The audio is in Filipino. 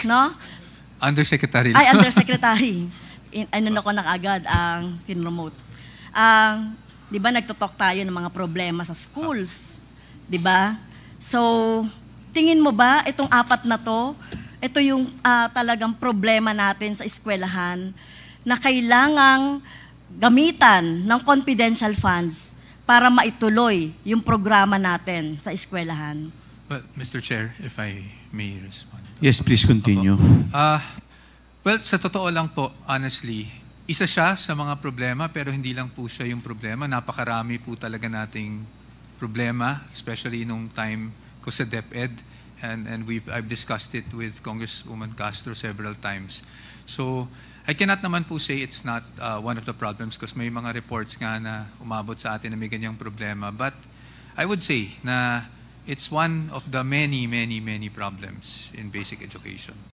No? Undersecretary. Ay, Undersecretary. Ano ko na agad ang tinromote. Di ba nagtotalk tayo ng mga problema sa schools? Di ba? So, tingin mo ba itong apat na to, ito yung talagang problema natin sa eskwelahan na kailangang gamitan ng confidential funds para maituloy yung programa natin sa eskwelahan? Well, Mr. Chair, if I may respond. Yes, please continue. Well, sa totoo lang po, honestly, isa siya sa mga problema pero hindi lang po siya yung problema. Napakarami po talaga nating problema, especially nung time ko sa DepEd. And I've discussed it with Congresswoman Castro several times. So, I cannot naman po say it's not one of the problems because may mga reports nga na umabot sa atin na may ganyang problema. But I would say na it's one of the many problems in basic education.